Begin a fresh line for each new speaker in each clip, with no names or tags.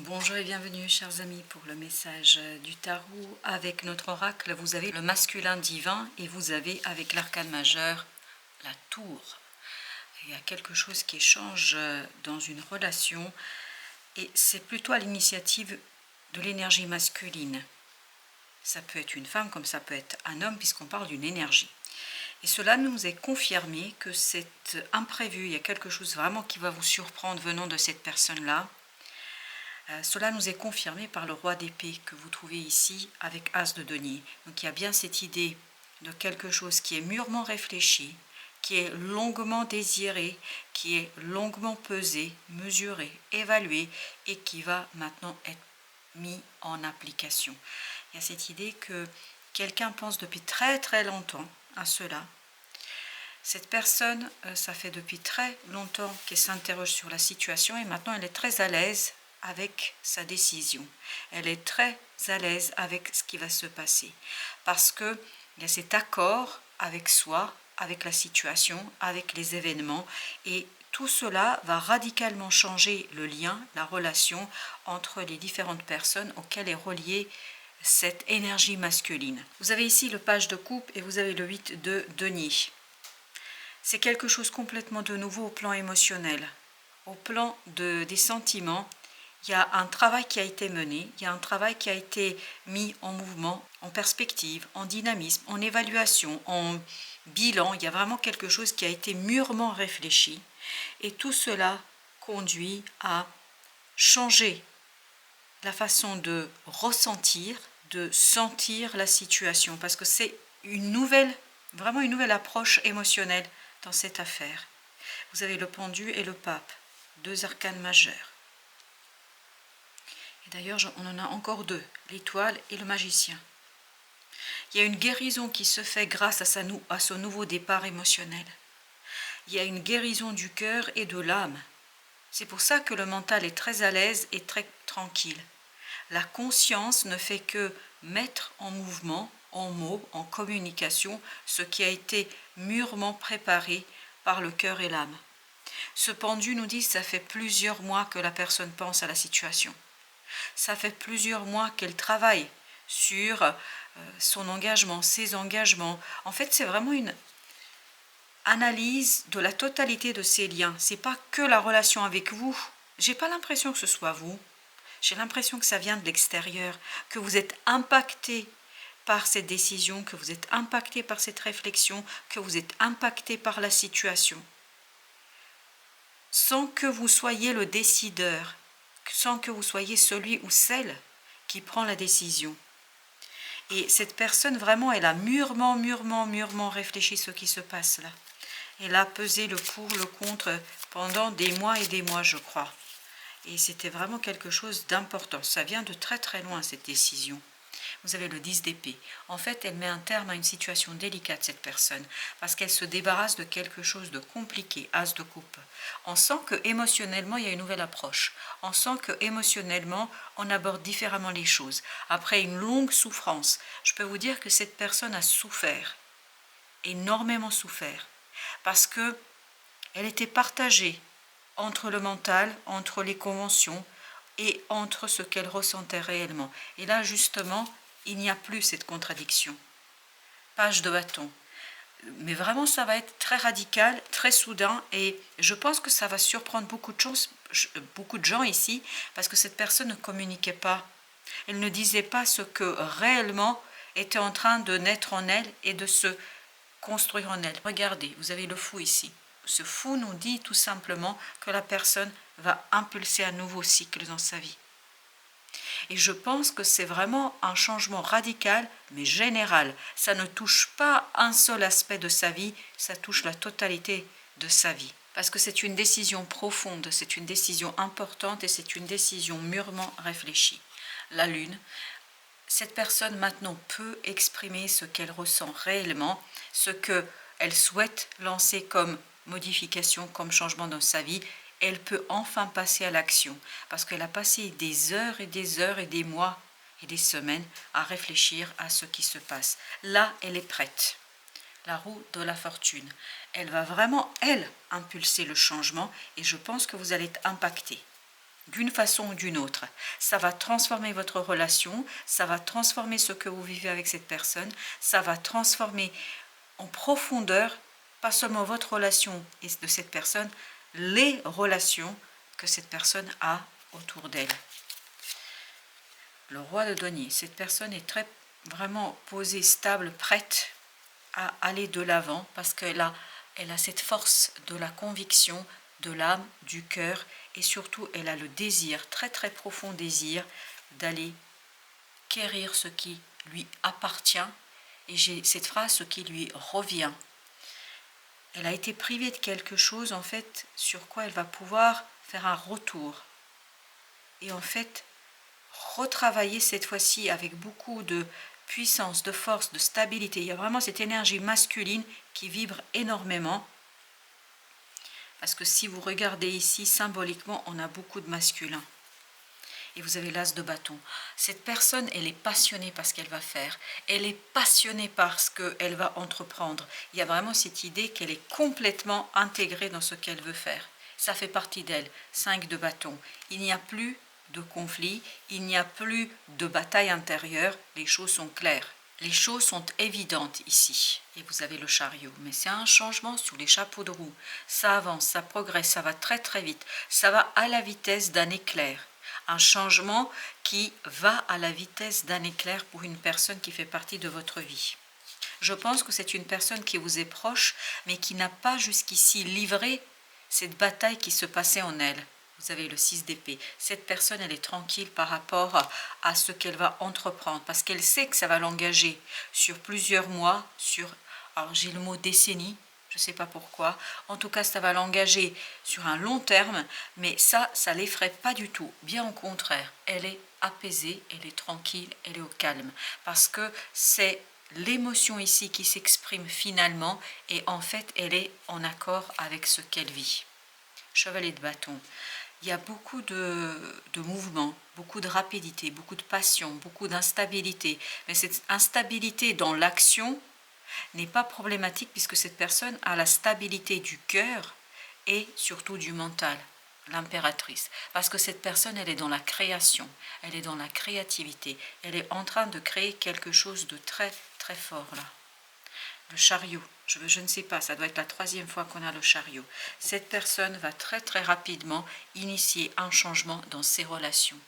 Bonjour et bienvenue chers amis pour le message du tarot. Avec notre oracle, vous avez le masculin divin et vous avez avec l'arcane majeur la tour. Il y a quelque chose qui change dans une relation et c'est plutôt à l'initiative de l'énergie masculine. Ça peut être une femme comme ça peut être un homme puisqu'on parle d'une énergie. Et cela nous est confirmé que c'est imprévu, il y a quelque chose vraiment qui va vous surprendre venant de cette personne-là. Cela nous est confirmé par le roi d'épée que vous trouvez ici avec As de denier. Donc il y a bien cette idée de quelque chose qui est mûrement réfléchi, qui est longuement désiré, qui est longuement pesé, mesuré, évalué et qui va maintenant être mis en application. Il y a cette idée que quelqu'un pense depuis très très longtemps à cela. Cette personne, ça fait depuis très longtemps qu'elle s'interroge sur la situation et maintenant elle est très à l'aise avec sa décision. Elle est très à l'aise avec ce qui va se passer parce qu'il y a cet accord avec soi, avec la situation, avec les événements et tout cela va radicalement changer le lien, la relation entre les différentes personnes auxquelles est reliée cette énergie masculine. Vous avez ici le page de coupe et vous avez le 8 de denier. C'est quelque chose complètement de nouveau au plan émotionnel, au plan des sentiments. Il y a un travail qui a été mené, il y a un travail qui a été mis en mouvement, en perspective, en dynamisme, en évaluation, en bilan. Il y a vraiment quelque chose qui a été mûrement réfléchi. Et tout cela conduit à changer la façon de ressentir, de sentir la situation. Parce que c'est vraiment une nouvelle approche émotionnelle dans cette affaire. Vous avez le pendu et le pape, deux arcanes majeurs. Et d'ailleurs, on en a encore deux, l'étoile et le magicien. Il y a une guérison qui se fait grâce à ce nouveau départ émotionnel. Il y a une guérison du cœur et de l'âme. C'est pour ça que le mental est très à l'aise et très tranquille. La conscience ne fait que mettre en mouvement, en mots, en communication, ce qui a été mûrement préparé par le cœur et l'âme. Ce pendu nous dit que ça fait plusieurs mois que la personne pense à la situation. Ça fait plusieurs mois qu'elle travaille sur son engagement, ses engagements. En fait, c'est vraiment une analyse de la totalité de ses liens. C'est pas que la relation avec vous. J'ai pas l'impression que ce soit vous. J'ai l'impression que ça vient de l'extérieur, que vous êtes impacté par cette décision, que vous êtes impacté par cette réflexion, que vous êtes impacté par la situation. Sans que vous soyez le décideur, sans que vous soyez celui ou celle qui prend la décision. Et cette personne, vraiment, elle a mûrement réfléchi ce qui se passe là. Elle a pesé le pour, le contre pendant des mois et des mois, je crois. Et c'était vraiment quelque chose d'important. Ça vient de très très loin, cette décision. Vous avez le 10 d'épée. En fait, elle met un terme à une situation délicate, cette personne, parce qu'elle se débarrasse de quelque chose de compliqué, as de coupe. On sent que émotionnellement, il y a une nouvelle approche. On sent que émotionnellement, on aborde différemment les choses. Après une longue souffrance, je peux vous dire que cette personne a souffert, énormément souffert, parce que elle était partagée entre le mental, entre les conventions et entre ce qu'elle ressentait réellement. Et là, justement, il n'y a plus cette contradiction. Page de bâton. Mais vraiment, ça va être très radical, très soudain, et je pense que ça va surprendre beaucoup de gens ici, parce que cette personne ne communiquait pas. Elle ne disait pas ce que réellement était en train de naître en elle et de se construire en elle. Regardez, vous avez le fou ici. Ce fou nous dit tout simplement que la personne va impulser un nouveau cycle dans sa vie. Et je pense que c'est vraiment un changement radical, mais général. Ça ne touche pas un seul aspect de sa vie, ça touche la totalité de sa vie. Parce que c'est une décision profonde, c'est une décision importante et c'est une décision mûrement réfléchie. La lune, cette personne maintenant peut exprimer ce qu'elle ressent réellement, ce qu'elle souhaite lancer comme modification, comme changement dans sa vie. Elle peut enfin passer à l'action, parce qu'elle a passé des heures et des heures et des mois et des semaines à réfléchir à ce qui se passe. Là, elle est prête. La roue de la fortune. Elle va vraiment, elle, impulser le changement et je pense que vous allez être impacté. d'une façon ou d'une autre. Ça va transformer votre relation, ça va transformer ce que vous vivez avec cette personne, ça va transformer en profondeur, pas seulement votre relation et de cette personne, les relations que cette personne a autour d'elle. Le roi de denier, cette personne est vraiment posée, stable, prête à aller de l'avant parce qu'elle a cette force de la conviction, de l'âme, du cœur et surtout elle a le désir, très très profond désir d'aller quérir ce qui lui appartient et j'ai cette phrase, ce qui lui revient. Elle a été privée de quelque chose en fait sur quoi elle va pouvoir faire un retour et en fait retravailler cette fois-ci avec beaucoup de puissance, de force, de stabilité. Il y a vraiment cette énergie masculine qui vibre énormément. Parce que si vous regardez ici, symboliquement, on a beaucoup de masculin. Et vous avez l'as de bâton. Cette personne, elle est passionnée par ce qu'elle va faire. Elle est passionnée par ce qu'elle va entreprendre. Il y a vraiment cette idée qu'elle est complètement intégrée dans ce qu'elle veut faire. Ça fait partie d'elle. 5 de bâton. Il n'y a plus de conflit, il n'y a plus de bataille intérieure, les choses sont claires. Les choses sont évidentes ici. Et vous avez le chariot. Mais c'est un changement sous les chapeaux de roue. Ça avance, ça progresse, ça va très très vite. Ça va à la vitesse d'un éclair. Un changement qui va à la vitesse d'un éclair pour une personne qui fait partie de votre vie. Je pense que c'est une personne qui vous est proche, mais qui n'a pas jusqu'ici livré cette bataille qui se passait en elle. Vous avez le 6 d'épée. Cette personne, elle est tranquille par rapport à ce qu'elle va entreprendre, parce qu'elle sait que ça va l'engager sur plusieurs mois, alors j'ai le mot décennie, je ne sais pas pourquoi. En tout cas, ça va l'engager sur un long terme, mais ça l'effraie pas du tout. Bien au contraire, elle est apaisée, elle est tranquille, elle est au calme, parce que c'est l'émotion ici qui s'exprime finalement, et en fait, elle est en accord avec ce qu'elle vit. Chevalier de bâton. Il y a beaucoup de mouvements, beaucoup de rapidité, beaucoup de passion, beaucoup d'instabilité. Mais cette instabilité dans l'action n'est pas problématique puisque cette personne a la stabilité du cœur et surtout du mental, l'impératrice. Parce que cette personne, elle est dans la création, elle est dans la créativité, elle est en train de créer quelque chose de très très fort là. Le chariot, je ne sais pas, ça doit être la 3e fois qu'on a le chariot. Cette personne va très très rapidement initier un changement dans ses relations.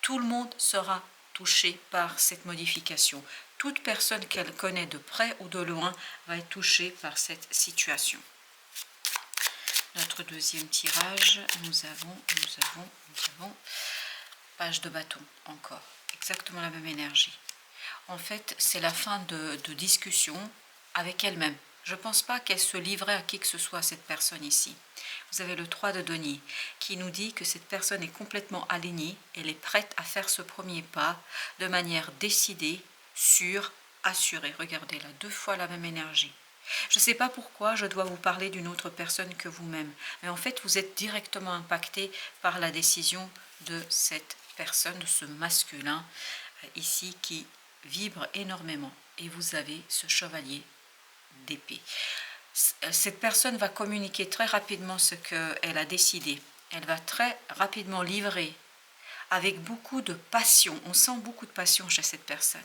Tout le monde sera touché par cette modification. Toute personne qu'elle connaît de près ou de loin va être touchée par cette situation. Notre deuxième tirage, nous avons page de bâton, encore, exactement la même énergie. En fait, c'est la fin de discussion avec elle-même. Je ne pense pas qu'elle se livrait à qui que ce soit, cette personne ici. Vous avez le 3 de denier qui nous dit que cette personne est complètement alignée, elle est prête à faire ce premier pas de manière décidée, sûre, assurée. Regardez là, 2 fois la même énergie. Je ne sais pas pourquoi je dois vous parler d'une autre personne que vous-même, mais en fait vous êtes directement impacté par la décision de cette personne, de ce masculin ici qui vibre énormément. Et vous avez ce chevalier d'épée. Cette personne va communiquer très rapidement ce qu'elle a décidé. Elle va très rapidement livrer avec beaucoup de passion. On sent beaucoup de passion chez cette personne.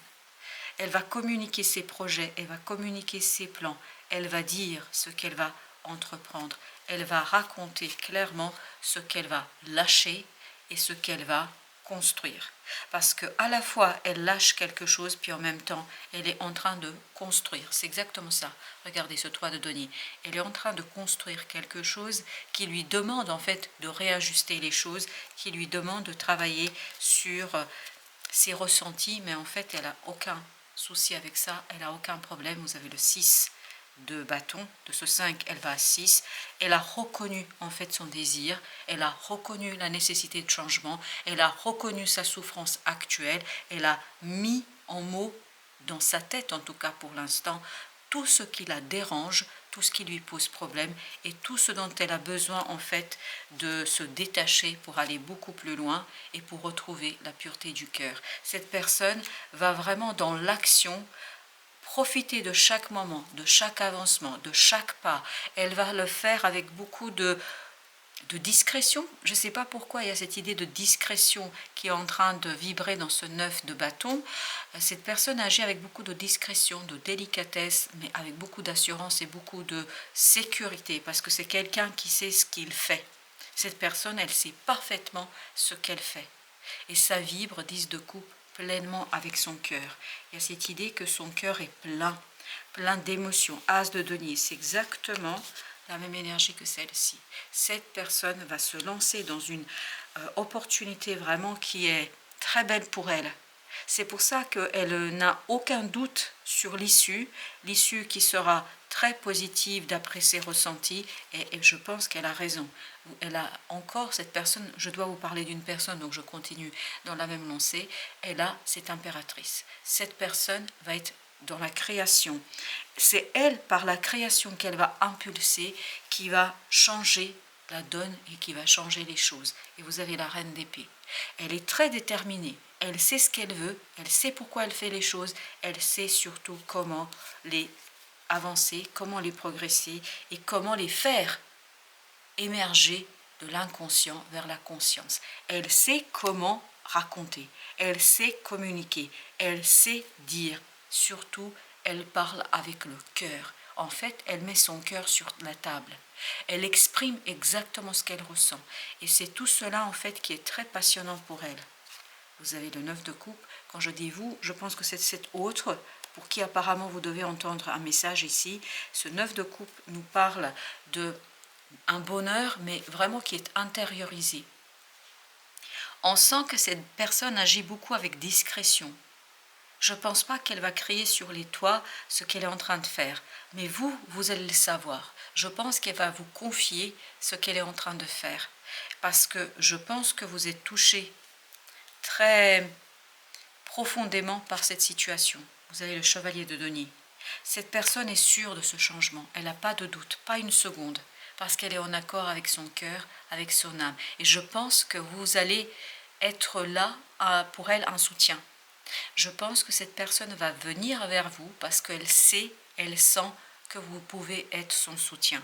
Elle va communiquer ses projets, elle va communiquer ses plans, elle va dire ce qu'elle va entreprendre. Elle va raconter clairement ce qu'elle va lâcher et ce qu'elle va construire. Parce qu'à la fois, elle lâche quelque chose, puis en même temps, elle est en train de construire. C'est exactement ça. Regardez ce 3 de denier. Elle est en train de construire quelque chose qui lui demande en fait de réajuster les choses, qui lui demande de travailler sur ses ressentis, mais en fait, elle n'a aucun souci avec ça, elle n'a aucun problème. Vous avez le 6 de bâton, de ce 5, elle va à 6. Elle a reconnu en fait son désir, elle a reconnu la nécessité de changement, elle a reconnu sa souffrance actuelle, elle a mis en mots, dans sa tête en tout cas pour l'instant, tout ce qui la dérange, tout ce qui lui pose problème et tout ce dont elle a besoin en fait de se détacher pour aller beaucoup plus loin et pour retrouver la pureté du cœur. Cette personne va vraiment dans l'action, profiter de chaque moment, de chaque avancement, de chaque pas. Elle va le faire avec beaucoup de de discrétion. Je ne sais pas pourquoi il y a cette idée de discrétion qui est en train de vibrer dans ce 9 de bâton. Cette personne agit avec beaucoup de discrétion, de délicatesse, mais avec beaucoup d'assurance et beaucoup de sécurité, parce que c'est quelqu'un qui sait ce qu'il fait. Cette personne, elle sait parfaitement ce qu'elle fait. Et ça vibre, 10 de coupe, pleinement avec son cœur. Il y a cette idée que son cœur est plein d'émotions. As de denier, c'est exactement la même énergie que celle-ci. Cette personne va se lancer dans une opportunité vraiment qui est très belle pour elle. C'est pour ça qu'elle n'a aucun doute sur l'issue qui sera très positive d'après ses ressentis, et je pense qu'elle a raison. Elle a encore cette personne, je dois vous parler d'une personne, donc je continue dans la même lancée, elle a cette impératrice. Cette personne va être dans la création. C'est elle, par la création qu'elle va impulser, qui va changer la donne et qui va changer les choses. Et vous avez la reine d'épée. Elle est très déterminée. Elle sait ce qu'elle veut, elle sait pourquoi elle fait les choses, elle sait surtout comment les avancer, comment les progresser et comment les faire émerger de l'inconscient vers la conscience. Elle sait comment raconter, elle sait communiquer, elle sait dire. Surtout, elle parle avec le cœur. En fait, elle met son cœur sur la table. Elle exprime exactement ce qu'elle ressent. Et c'est tout cela, en fait, qui est très passionnant pour elle. Vous avez le 9 de coupe. Quand je dis vous, je pense que c'est cet autre pour qui apparemment vous devez entendre un message ici. Ce 9 de coupe nous parle de un bonheur, mais vraiment qui est intériorisé. On sent que cette personne agit beaucoup avec discrétion. Je ne pense pas qu'elle va crier sur les toits ce qu'elle est en train de faire. Mais vous allez le savoir. Je pense qu'elle va vous confier ce qu'elle est en train de faire. Parce que je pense que vous êtes touché très profondément par cette situation. Vous avez le chevalier de denier. Cette personne est sûre de ce changement. Elle n'a pas de doute, pas une seconde. Parce qu'elle est en accord avec son cœur, avec son âme. Et je pense que vous allez être là pour elle un soutien. Je pense que cette personne va venir vers vous parce qu'elle sait, elle sent que vous pouvez être son soutien.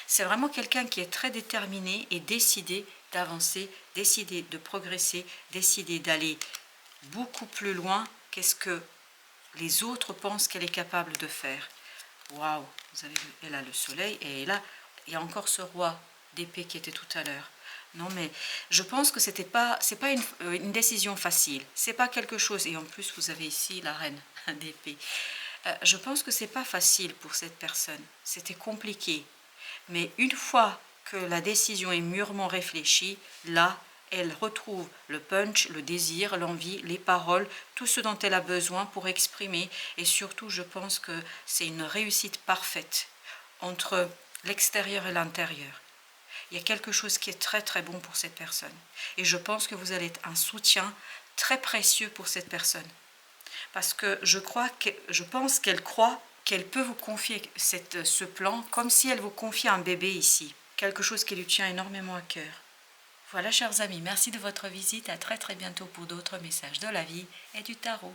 C'est vraiment quelqu'un qui est très déterminé et décidé d'avancer, décidé de progresser, décidé d'aller beaucoup plus loin qu'est-ce que les autres pensent qu'elle est capable de faire. Waouh, elle a le soleil et là, il y a encore ce roi d'épée qui était tout à l'heure. Non, mais je pense que c'est pas une décision facile. C'est pas quelque chose. Et en plus, vous avez ici la reine d'épée. Je pense que c'est pas facile pour cette personne. C'était compliqué. Mais une fois que la décision est mûrement réfléchie, là, elle retrouve le punch, le désir, l'envie, les paroles, tout ce dont elle a besoin pour exprimer. Et surtout, je pense que c'est une réussite parfaite entre l'extérieur et l'intérieur. Il y a quelque chose qui est très très bon pour cette personne. Et je pense que vous allez être un soutien très précieux pour cette personne. Parce que je pense qu'elle croit qu'elle peut vous confier ce plan comme si elle vous confiait un bébé ici. Quelque chose qui lui tient énormément à cœur. Voilà, chers amis, merci de votre visite. À très très bientôt pour d'autres messages de la vie et du tarot.